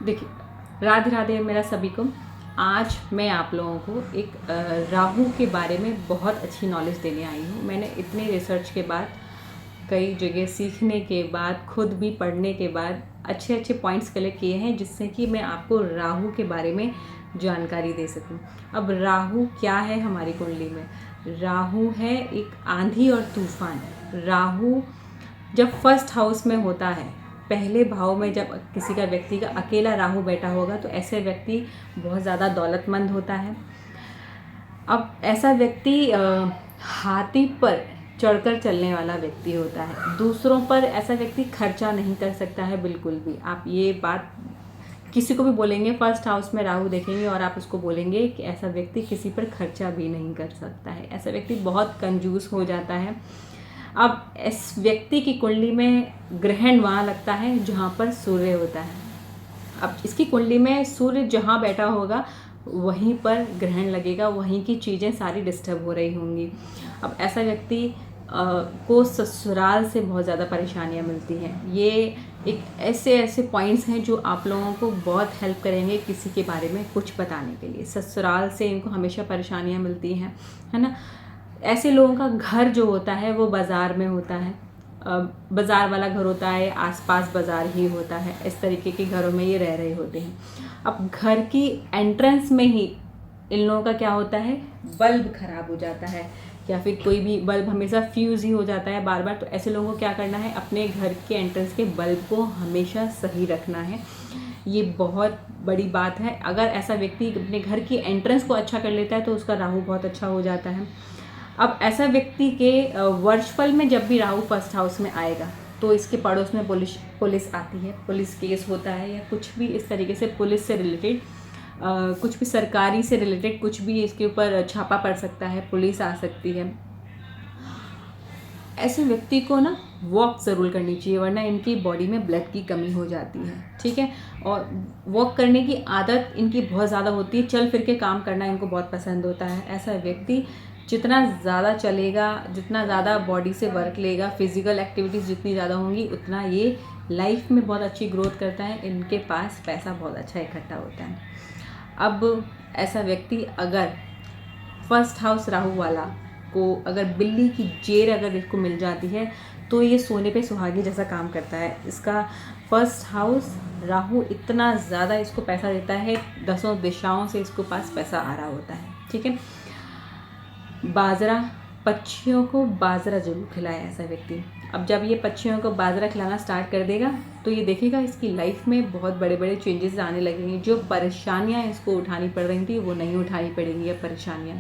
देखिए, राधे राधे मेरा सभी को। आज मैं आप लोगों को एक राहु के बारे में बहुत अच्छी नॉलेज देने आई हूँ। मैंने इतने रिसर्च के बाद, कई जगह सीखने के बाद, खुद भी पढ़ने के बाद अच्छे अच्छे पॉइंट्स कलेक्ट किए हैं जिससे कि मैं आपको राहु के बारे में जानकारी दे सकूं। अब राहु क्या है हमारी कुंडली में? राहु है एक आंधी और तूफान। राहु जब फर्स्ट हाउस में होता है, पहले भाव में जब किसी का व्यक्ति का अकेला राहु बैठा होगा तो ऐसे व्यक्ति बहुत ज़्यादा दौलतमंद होता है। अब ऐसा व्यक्ति हाथी पर चढ़कर चलने वाला व्यक्ति होता है। दूसरों पर ऐसा व्यक्ति खर्चा नहीं कर सकता है बिल्कुल भी। आप ये बात किसी को भी बोलेंगे, फर्स्ट हाउस में राहु देखेंगे और आप उसको बोलेंगे कि ऐसा व्यक्ति किसी पर खर्चा भी नहीं कर सकता है। ऐसा व्यक्ति बहुत कंजूस हो जाता है। अब इस व्यक्ति की कुंडली में ग्रहण वहाँ लगता है जहाँ पर सूर्य होता है। अब इसकी कुंडली में सूर्य जहाँ बैठा होगा वहीं पर ग्रहण लगेगा, वहीं की चीज़ें सारी डिस्टर्ब हो रही होंगी। अब ऐसा व्यक्ति को ससुराल से बहुत ज़्यादा परेशानियाँ मिलती हैं। ये एक ऐसे पॉइंट्स हैं जो आप लोगों को बहुत हेल्प करेंगे किसी के बारे में कुछ बताने के लिए। ससुराल से इनको हमेशा परेशानियाँ मिलती हैं, है ना। ऐसे लोगों का घर जो होता है वो बाज़ार में होता है, बाज़ार वाला घर होता है, आसपास बाज़ार ही होता है। इस तरीके के घरों में ये रह रहे होते हैं। अब घर की एंट्रेंस में ही इन लोगों का क्या होता है, बल्ब खराब हो जाता है या फिर कोई भी बल्ब हमेशा फ्यूज़ ही हो जाता है बार बार। तो ऐसे लोगों को क्या करना है, अपने घर के एंट्रेंस के बल्ब को हमेशा सही रखना है। ये बहुत बड़ी बात है। अगर ऐसा व्यक्ति अपने घर की एंट्रेंस को अच्छा कर लेता है तो उसका राहु बहुत अच्छा हो जाता है। अब ऐसा व्यक्ति के वर्षफल में जब भी राहु फर्स्ट हाउस में आएगा तो इसके पड़ोस में पुलिस आती है, पुलिस केस होता है या कुछ भी इस तरीके से पुलिस से रिलेटेड, कुछ भी सरकारी से रिलेटेड कुछ भी इसके ऊपर छापा पड़ सकता है, पुलिस आ सकती है। ऐसे व्यक्ति को ना वॉक ज़रूर करनी चाहिए, वरना इनकी बॉडी में ब्लड की कमी हो जाती है, ठीक है। और वॉक करने की आदत इनकी बहुत ज़्यादा होती है, चल फिर के काम करना इनको बहुत पसंद होता है। ऐसा व्यक्ति जितना ज़्यादा चलेगा, जितना ज़्यादा बॉडी से वर्क लेगा, फिज़िकल एक्टिविटीज़ जितनी ज़्यादा होंगी, उतना ये लाइफ में बहुत अच्छी ग्रोथ करता है। इनके पास पैसा बहुत अच्छा इकट्ठा होता है। अब ऐसा व्यक्ति अगर फर्स्ट हाउस राहु वाला को अगर बिल्ली की जेर अगर इसको मिल जाती है तो ये सोने पे सुहागी जैसा काम करता है। इसका फर्स्ट हाउस राहु इतना ज़्यादा इसको पैसा देता है, 10 दिशाओं से इसको पास पैसा आ रहा होता है, ठीक है। बाजरा, पक्षियों को बाजरा जरूर खिलाए ऐसा व्यक्ति। अब जब ये पक्षियों को बाजरा खिलाना स्टार्ट कर देगा तो ये देखेगा इसकी लाइफ में बहुत बड़े बड़े चेंजेस आने लगेंगे। जो परेशानियां इसको उठानी पड़ रही थी वो नहीं उठानी पड़ेंगी ये परेशानियां।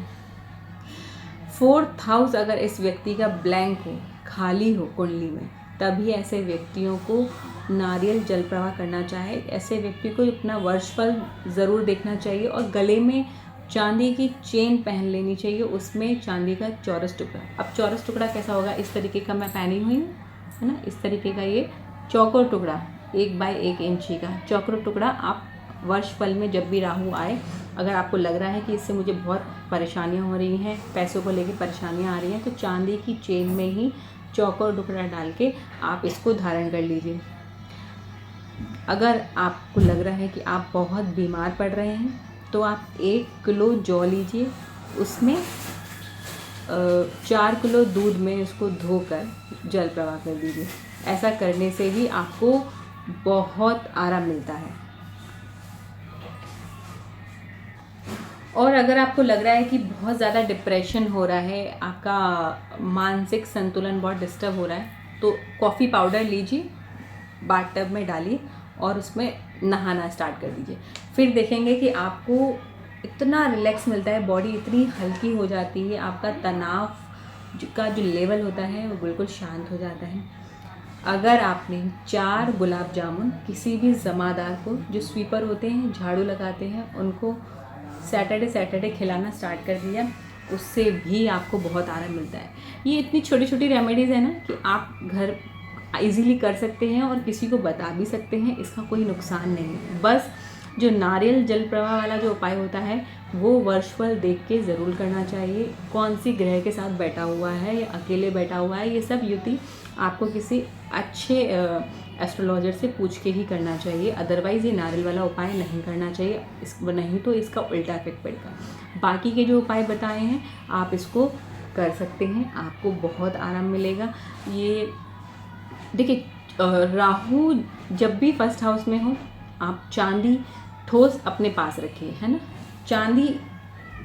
4th हाउस अगर इस व्यक्ति का ब्लैंक हो, खाली हो कुंडली में, तभी ऐसे व्यक्तियों को नारियल जल प्रवाह करना चाहिए। ऐसे व्यक्ति को अपना वर्षफल ज़रूर देखना चाहिए और गले में चांदी की चेन पहन लेनी चाहिए, उसमें चांदी का चौरस टुकड़ा। अब चौरस टुकड़ा कैसा होगा, इस तरीके का मैं पहनी हुई हूँ, है ना। इस तरीके का ये चौकोर टुकड़ा 1 बाय 1 इंची का चौकोर टुकड़ा आप वर्षफल में जब भी राहु आए, अगर आपको लग रहा है कि इससे मुझे बहुत परेशानियाँ हो रही हैं, पैसों को लेकर परेशानियाँ आ रही हैं, तो चांदी की चेन में ही चौकोर टुकड़ा डाल के आप इसको धारण कर लीजिए। अगर आपको लग रहा है कि आप बहुत बीमार पड़ रहे हैं तो आप 1 किलो जौ लीजिए, उसमें 4 किलो दूध में इसको धोकर जल प्रवाह कर दीजिए। ऐसा करने से भी आपको बहुत आराम मिलता है। और अगर आपको लग रहा है कि बहुत ज़्यादा डिप्रेशन हो रहा है, आपका मानसिक संतुलन बहुत डिस्टर्ब हो रहा है, तो कॉफ़ी पाउडर लीजिए, बाथटब में डालिए और उसमें नहाना स्टार्ट कर दीजिए। फिर देखेंगे कि आपको इतना रिलैक्स मिलता है, बॉडी इतनी हल्की हो जाती है, आपका तनाव का जो लेवल होता है वो बिल्कुल शांत हो जाता है। अगर आपने 4 गुलाब जामुन किसी भी जमादार को, जो स्वीपर होते हैं, झाड़ू लगाते हैं, उनको सैटरडे खिलाना स्टार्ट कर दिया, उससे भी आपको बहुत आराम मिलता है। ये इतनी छोटी छोटी रेमेडीज़ है ना कि आप घर इजीली कर सकते हैं और किसी को बता भी सकते हैं, इसका कोई नुकसान नहीं है। बस जो नारियल जल प्रवाह वाला जो उपाय होता है वो वर्षफल देख के ज़रूर करना चाहिए, कौन सी ग्रह के साथ बैठा हुआ है या अकेले बैठा हुआ है, ये सब युति आपको किसी अच्छे एस्ट्रोलॉजर से पूछ के ही करना चाहिए, अदरवाइज़ ये नारियल वाला उपाय नहीं करना चाहिए, नहीं तो इसका उल्टा इफेक्ट पड़ेगा। बाकी के जो उपाय बताए हैं आप इसको कर सकते हैं, आपको बहुत आराम मिलेगा। ये देखिए, राहु जब भी फर्स्ट हाउस में हो, आप चांदी ठोस अपने पास रखिए, है ना। चांदी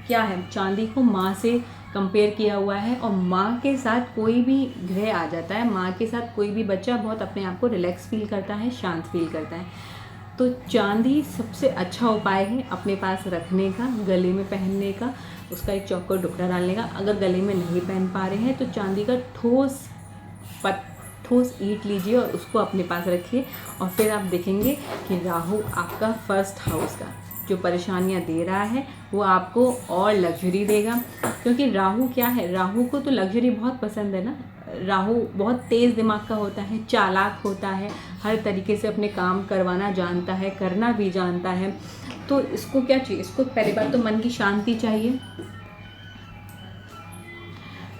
क्या है, चांदी को माँ से कंपेयर किया हुआ है, और माँ के साथ कोई भी ग्रह आ जाता है, माँ के साथ कोई भी बच्चा बहुत अपने आप को रिलैक्स फील करता है, शांत फील करता है। तो चांदी सबसे अच्छा उपाय है अपने पास रखने का, गले में पहनने का, उसका एक चौकोर टुकड़ा डालने का। अगर गले में नहीं पहन पा रहे हैं तो चांदी का ठोस ईंट लीजिए और उसको अपने पास रखिए, और फिर आप देखेंगे कि राहु आपका फर्स्ट हाउस का जो परेशानियां दे रहा है वो आपको और लग्जरी देगा। क्योंकि राहु क्या है, राहु को तो लग्जरी बहुत पसंद है ना। राहु बहुत तेज़ दिमाग का होता है, चालाक होता है, हर तरीके से अपने काम करवाना जानता है, करना भी जानता है। तो इसको क्या चाहिए, इसको पहली बात तो मन की शांति चाहिए।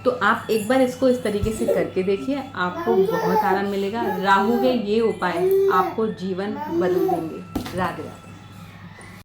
तो आप एक बार इसको इस तरीके से करके देखिए, आपको बहुत आराम मिलेगा। राहु के ये उपाय आपको जीवन बदल देंगे। राधे राधे।